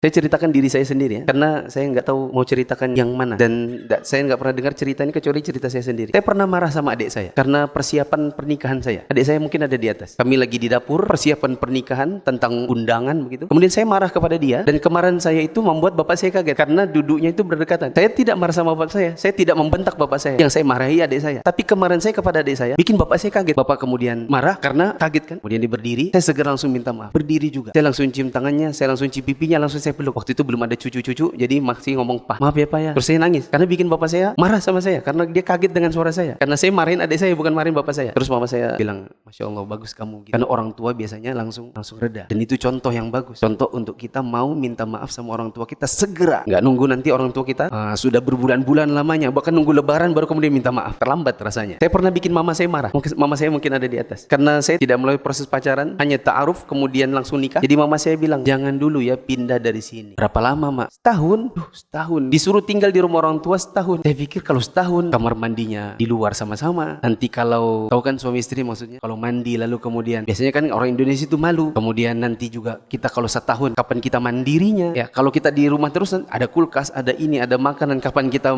Saya ceritakan diri saya sendiri ya, karena saya nggak tahu mau ceritakan yang mana dan saya nggak pernah dengar cerita ini kecuali cerita saya sendiri. Saya pernah marah sama adik saya karena persiapan pernikahan saya. Adik saya mungkin ada di atas. Kami lagi di dapur persiapan pernikahan tentang undangan begitu. Kemudian saya marah kepada dia dan kemarahan saya itu membuat bapak saya kaget karena duduknya itu berdekatan. Saya tidak marah sama bapak saya tidak membentak bapak saya. Yang saya marahi adik saya. Tapi kemarahan saya kepada adik saya bikin bapak saya kaget. Bapak kemudian marah karena kaget kan. Kemudian dia berdiri. Saya segera langsung minta maaf. Berdiri juga. Saya langsung cium tangannya, saya langsung cium pipinya, langsung saya peluk. Waktu itu belum ada cucu-cucu, jadi masih ngomong, "Pak, maaf ya Pak ya." Terus saya nangis karena bikin bapak saya marah sama saya karena dia kaget dengan suara saya. Karena saya marahin adik saya bukan marahin bapak saya. Terus mama saya bilang, "Masya Allah bagus kamu." Gitu. Karena orang tua biasanya langsung reda. Dan itu contoh yang bagus. Contoh untuk kita mau minta maaf sama orang tua kita segera. Nggak nunggu nanti orang tua kita sudah berbulan-bulan lamanya, bahkan nunggu lebaran baru kemudian minta maaf. Terlambat rasanya. Saya pernah bikin mama saya marah. Mama saya mungkin ada di atas. Karena saya tidak melalui proses pacaran, hanya ta'aruf kemudian langsung nikah. Jadi mama saya bilang, "Jangan dulu ya pindah dari sini." Berapa lama, Mak? Setahun. Setahun. Disuruh tinggal di rumah orang tua setahun. Saya pikir kalau setahun kamar mandinya di luar sama-sama. Nanti kalau tahu kan suami istri maksudnya, kalau mandi lalu kemudian biasanya kan orang Indonesia itu malu. Kemudian nanti juga kita kalau setahun kapan kita mandirinya? Ya, kalau kita di rumah terus ada kulkas, ada ini, ada makanan, kapan kita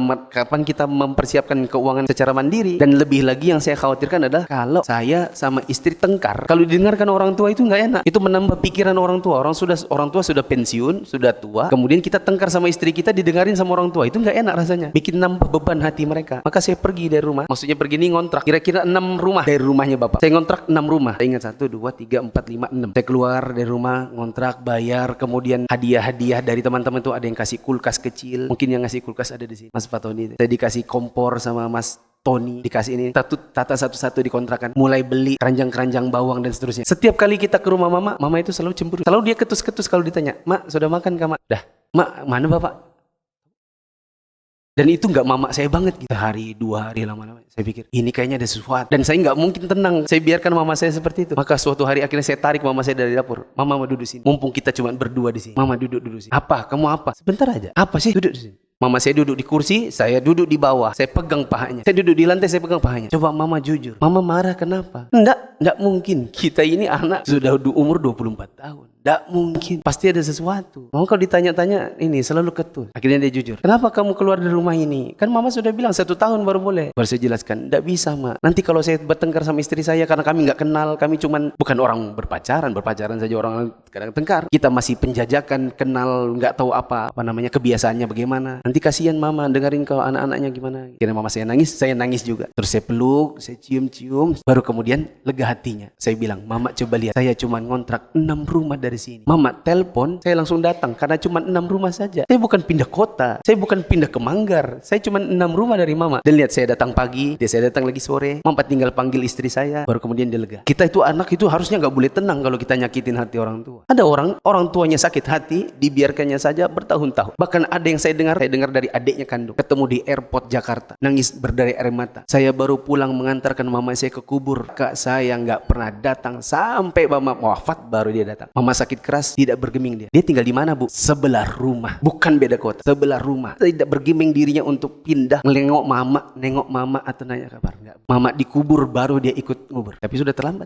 mempersiapkan keuangan secara mandiri? Dan lebih lagi yang saya khawatirkan adalah kalau saya sama istri tengkar, kalau didengarkan orang tua itu nggak enak. Itu menambah pikiran orang tua. Orang tua sudah pensiun, sudah tua. Kemudian kita tengkar sama istri kita didengarin sama orang tua. Itu nggak enak rasanya. Bikin nambah beban hati mereka. Maka saya pergi dari rumah. Maksudnya pergi ini ngontrak. Kira-kira 6 rumah dari rumahnya bapak. Saya ngontrak 6 rumah. Saya ingat 1, 2, 3, 4, 5, 6. Saya keluar dari rumah, ngontrak, bayar. Kemudian hadiah-hadiah dari teman-teman tuh ada yang kasih kulkas kecil. Mungkin yang ngasih kulkas ada di sini. Mas Fatoni. Saya dikasih kompor sama Mas Tony, dikasih ini tata satu-satu dikontrakan, mulai beli keranjang-keranjang bawang dan seterusnya. Setiap kali kita ke rumah mama itu selalu cemburu. Selalu dia ketus-ketus kalau ditanya, "Mak, sudah makan kah, Mak?" "Dah." "Mak, mana bapak?" Dan itu nggak mama saya banget gitu. Hari, 2 hari lama-lama saya pikir ini kayaknya ada sesuatu. Dan saya nggak mungkin tenang. Saya biarkan mama saya seperti itu. Maka suatu hari akhirnya saya tarik mama saya dari dapur. "Mama mau duduk sini. Mumpung kita cuma berdua di sini. Mama duduk sini." "Apa? Kamu apa?" "Sebentar aja." "Apa sih?" "Duduk di sini." Mama saya duduk di kursi, saya duduk di bawah. Saya pegang pahanya. Saya duduk di lantai, saya pegang pahanya. "Coba mama jujur. Mama marah kenapa?" Enggak mungkin. Kita ini anak sudah umur 24 tahun. Enggak mungkin. Pasti ada sesuatu. Mama kalau ditanya-tanya ini selalu ketus. Akhirnya dia jujur. "Kenapa kamu keluar dari rumah ini? Kan mama sudah bilang 1 tahun baru boleh." Baru saya jelaskan. "Enggak bisa, Mak. Nanti kalau saya bertengkar sama istri saya karena kami enggak kenal, kami cuman bukan orang berpacaran saja orang kadang tengkar. Kita masih penjajakan, kenal, enggak tahu apa namanya kebiasaannya bagaimana. Nanti kasihan mama dengerin kalau anak-anaknya gimana." Kira mama saya nangis juga. Terus saya peluk, saya cium-cium, baru kemudian lega hatinya. Saya bilang, "Mama coba lihat, saya cuma ngontrak 6 rumah dari sini. Mama telepon, saya langsung datang karena cuma 6 rumah saja. Saya bukan pindah kota, saya bukan pindah ke Manggar. Saya cuma 6 rumah dari mama." Dan lihat saya datang pagi, saya datang lagi sore. Mama tinggal panggil istri saya, baru kemudian dia lega. Kita itu anak itu harusnya nggak boleh tenang kalau kita nyakitin hati orang tua. Ada orang tuanya sakit hati, dibiarkannya saja bertahun-tahun. Bahkan ada yang saya dengar dari adiknya kandung, ketemu di airport Jakarta, nangis berderai air mata. "Saya baru pulang mengantarkan mama saya ke kubur. Kak saya nggak pernah datang sampai mama wafat baru dia datang. Mama sakit keras, tidak bergeming dia. Dia tinggal di mana, Bu? Sebelah rumah, bukan beda kota, sebelah rumah. Tidak bergeming dirinya untuk pindah, nengok mama atau nanya kabar. Enggak. Mama dikubur baru dia ikut ngubur. Tapi sudah terlambat.